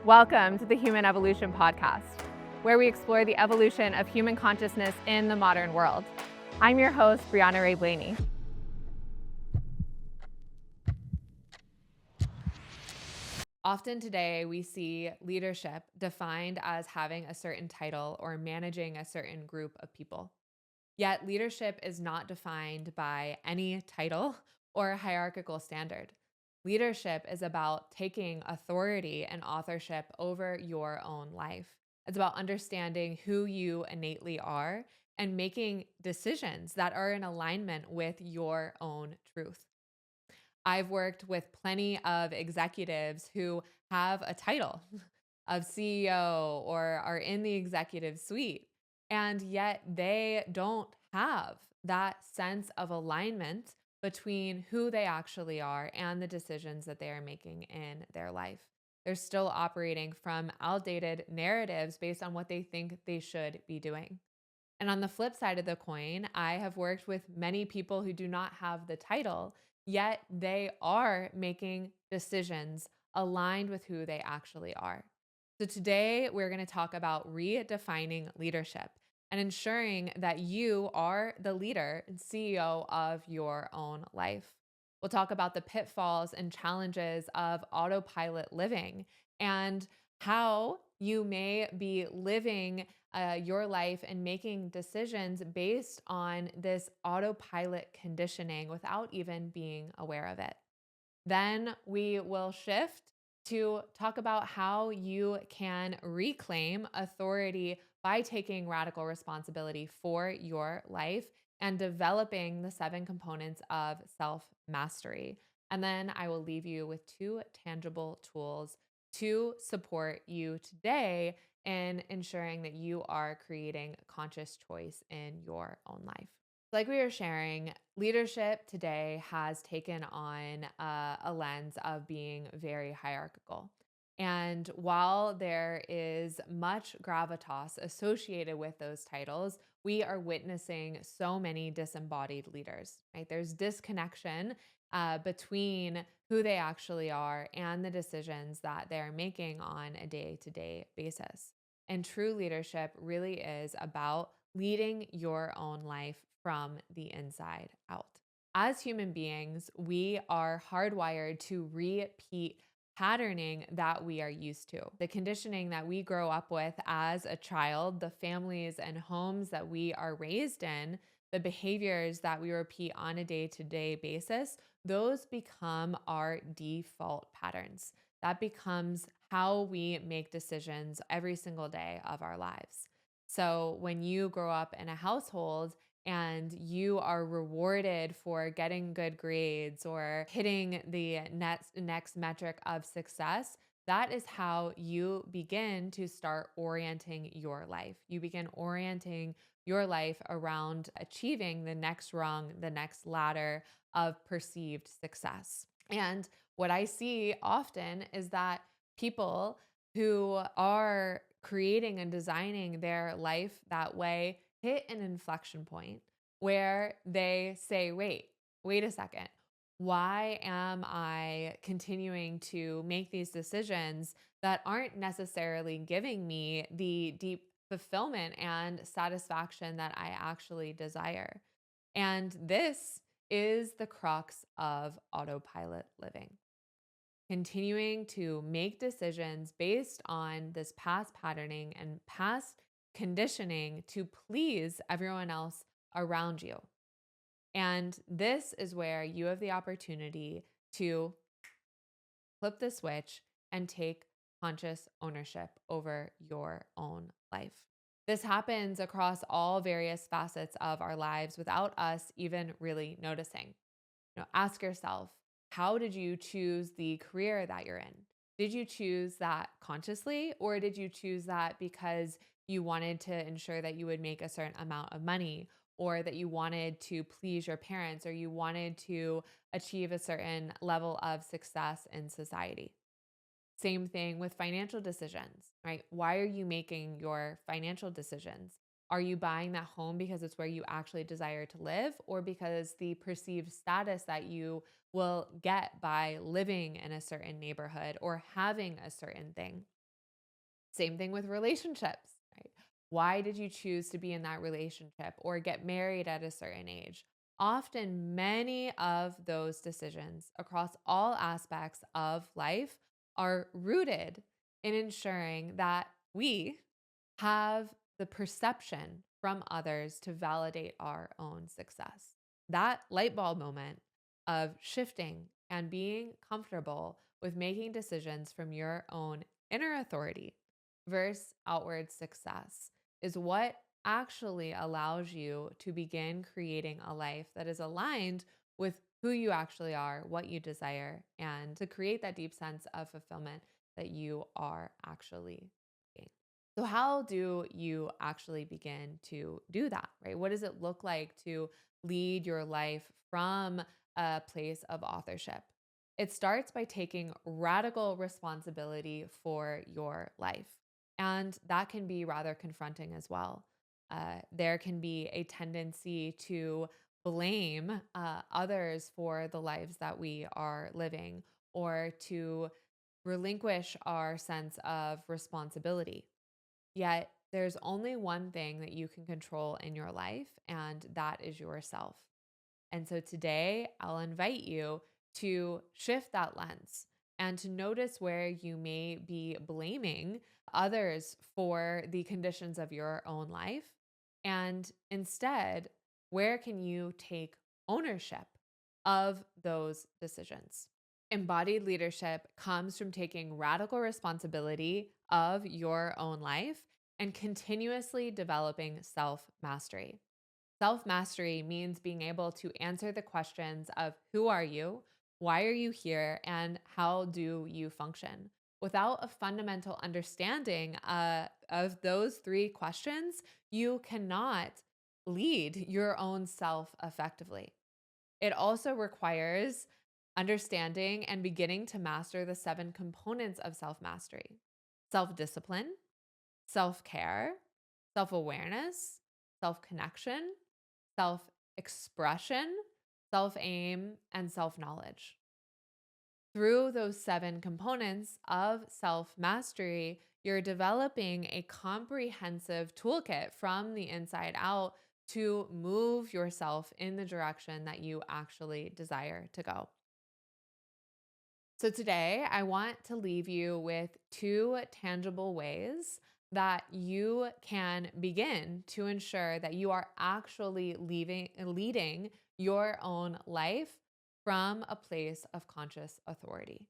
Welcome to the Human Evolution Podcast, where we explore the evolution of human consciousness in the modern world. I'm your host, Breanna. Often today, we see leadership defined as having a certain title or managing a certain group of people. Yet, leadership is not defined by any title or hierarchical standard. Leadership is about taking authority and authorship over your own life. It's about understanding who you innately are and making decisions that are in alignment with your own truth. I've worked with plenty of executives who have a title of CEO or are in the executive suite, and yet they don't have that sense of alignment between who they actually are and the decisions that they are making in their life. They're still operating from outdated narratives based on what they think they should be doing. And on the flip side of the coin, I have worked with many people who do not have the title, yet they are making decisions aligned with who they actually are. So today we're going to talk about redefining leadership and ensuring that you are the leader and CEO of your own life. We'll talk about the pitfalls and challenges of autopilot living and how you may be living your life and making decisions based on this autopilot conditioning without even being aware of it. Then we will shift to talk about how you can reclaim authority by taking radical responsibility for your life and developing the 7 components of self mastery. And then I will leave you with 2 tangible tools to support you today in ensuring that you are creating conscious choice in your own life. Like we were sharing, leadership today has taken on a lens of being very hierarchical. And while there is much gravitas associated with those titles, we are witnessing so many disembodied leaders, right? There's disconnection between who they actually are and the decisions that they're making on a day-to-day basis. And true leadership really is about leading your own life from the inside out. As human beings, we are hardwired to repeat patterning that we are used to. The conditioning that we grow up with as a child, the families and homes that we are raised in, the behaviors that we repeat on a day-to-day basis, those become our default patterns. That becomes how we make decisions every single day of our lives. So when you grow up in a household and you are rewarded for getting good grades or hitting the next metric of success, that is how you begin to start orienting your life. You begin orienting your life around achieving the next rung, the next ladder of perceived success. And what I see often is that people who are creating and designing their life that way hit an inflection point where they say, wait a second. Why am I continuing to make these decisions that aren't necessarily giving me the deep fulfillment and satisfaction that I actually desire? And this is the crux of autopilot living. Continuing to make decisions based on this past patterning and past conditioning to please everyone else around you. And this is where you have the opportunity to flip the switch and take conscious ownership over your own life. This happens across all various facets of our lives without us even really noticing. Ask yourself, how did you choose the career that you're in? Did you choose that consciously, or did you choose that because you wanted to ensure that you would make a certain amount of money, or that you wanted to please your parents, or you wanted to achieve a certain level of success in society? Same thing with financial decisions, right? Why are you making your financial decisions? Are you buying that home because it's where you actually desire to live, or because the perceived status that you will get by living in a certain neighborhood or having a certain thing? Same thing with relationships, right? Why did you choose to be in that relationship or get married at a certain age? Often, many of those decisions across all aspects of life are rooted in ensuring that we have the perception from others to validate our own success. That light bulb moment of shifting and being comfortable with making decisions from your own inner authority versus outward success is what actually allows you to begin creating a life that is aligned with who you actually are, what you desire, and to create that deep sense of fulfillment that you are actually seeking. So, how do you actually begin to do that, right? What does it look like to lead your life from a place of authorship? It starts by taking radical responsibility for your life. And that can be rather confronting as well. There can be a tendency to blame others for the lives that we are living or to relinquish our sense of responsibility. Yet, there's only one thing that you can control in your life, and that is yourself. And so today, I'll invite you to shift that lens and to notice where you may be blaming others for the conditions of your own life. And instead, where can you take ownership of those decisions? Embodied leadership comes from taking radical responsibility of your own life and continuously developing self mastery. Self mastery means being able to answer the questions of who are you, why are you here, and how do you function. Without a fundamental understanding of those three questions, you cannot lead your own self effectively. It also requires understanding and beginning to master the seven components of self mastery: self discipline, self care, self awareness, self connection, self expression, self aim, and self knowledge. Through those seven components of self mastery, you're developing a comprehensive toolkit from the inside out to move yourself in the direction that you actually desire to go. So, today I want to leave you with two tangible ways that you can begin to ensure that you are actually leading your own life from a place of conscious authority.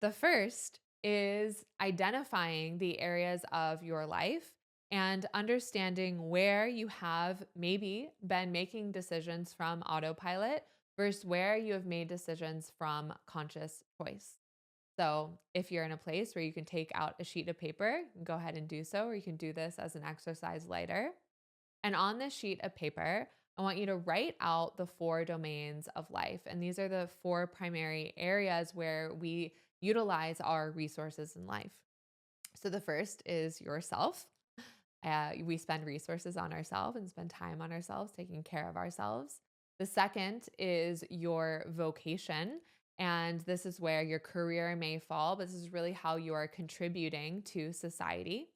The first is identifying the areas of your life and understanding where you have maybe been making decisions from autopilot versus where you have made decisions from conscious choice. So, if you're in a place where you can take out a sheet of paper, go ahead and do so, or you can do this as an exercise later. And on this sheet of paper, I want you to write out the four domains of life. And these are the four primary areas where we utilize our resources in life. So the first is yourself. We spend resources on ourselves and spend time on ourselves, taking care of ourselves. The second is your vocation. And this is where your career may fall, but this is really how you are contributing to society.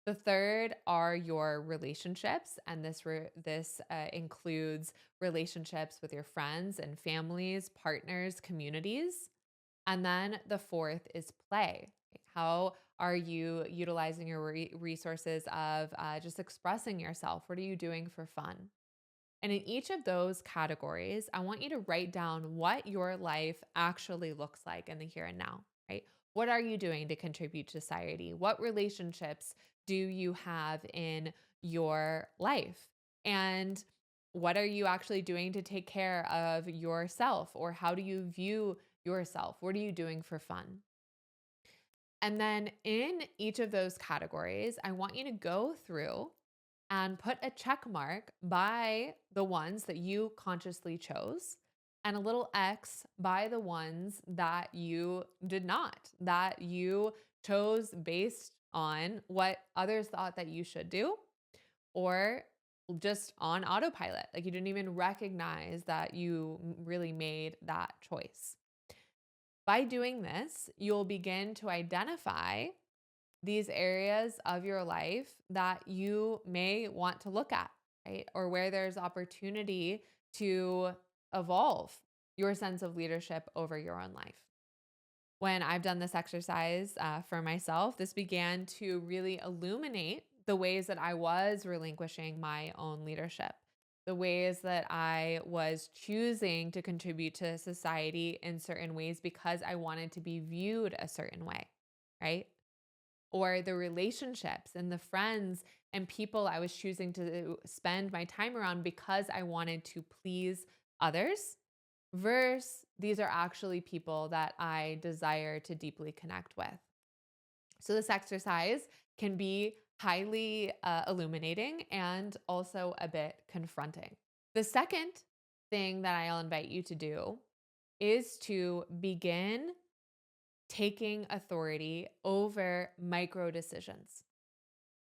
The third are your relationships, and this includes relationships with your friends and families, partners, communities. And then the fourth is play. How are you utilizing your resources of just expressing yourself? What are you doing for fun? And in each of those categories, I want you to write down what your life actually looks like in the here and now, right? What are you doing to contribute to society? What relationships do you have in your life? And what are you actually doing to take care of yourself? Or how do you view yourself? What are you doing for fun? And then in each of those categories, I want you to go through and put a check mark by the ones that you consciously chose and a little X by the ones that you did not, that you chose based on what others thought that you should do or just on autopilot. Like you didn't even recognize that you really made that choice. By doing this, you'll begin to identify these areas of your life that you may want to look at, right? Or where there's opportunity to evolve your sense of leadership over your own life. When I've done this exercise for myself, this began to really illuminate the ways that I was relinquishing my own leadership, the ways that I was choosing to contribute to society in certain ways because I wanted to be viewed a certain way, right? Or the relationships and the friends and people I was choosing to spend my time around because I wanted to please others, versus these are actually people that I desire to deeply connect with. So, this exercise can be highly illuminating and also a bit confronting. The second thing that I'll invite you to do is to begin taking authority over micro decisions.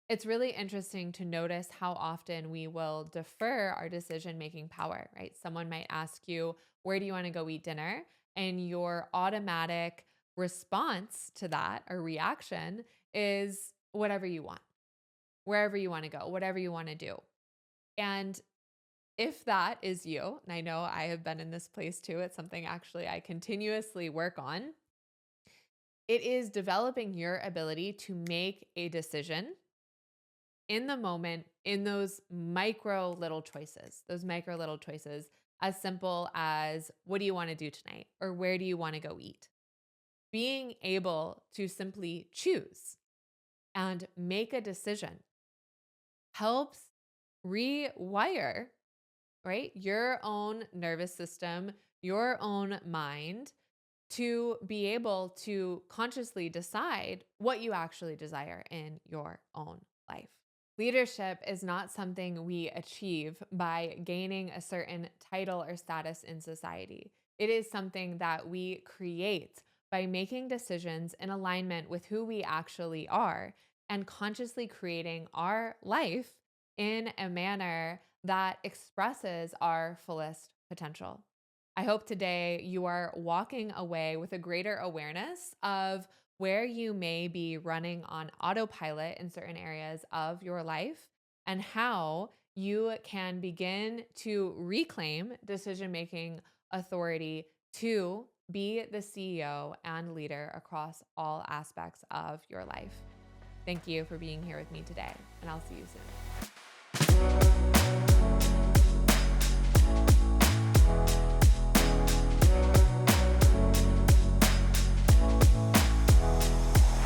It's really interesting to notice how often we will defer our decision making power, right? Someone might ask you, where do you want to go eat dinner? And your automatic response to that or reaction is whatever you want, wherever you want to go, whatever you want to do. And if that is you, and I know I have been in this place too, it's something actually I continuously work on. It is developing your ability to make a decision in the moment in those micro little choices, as simple as what do you want to do tonight or where do you want to go eat? Being able to simply choose and make a decision helps rewire, right? Your own nervous system, your own mind to be able to consciously decide what you actually desire in your own life. Leadership is not something we achieve by gaining a certain title or status in society. It is something that we create by making decisions in alignment with who we actually are and consciously creating our life in a manner that expresses our fullest potential. I hope today you are walking away with a greater awareness of where you may be running on autopilot in certain areas of your life and how you can begin to reclaim decision making authority to be the CEO and leader across all aspects of your life. Thank you for being here with me today, and I'll see you soon.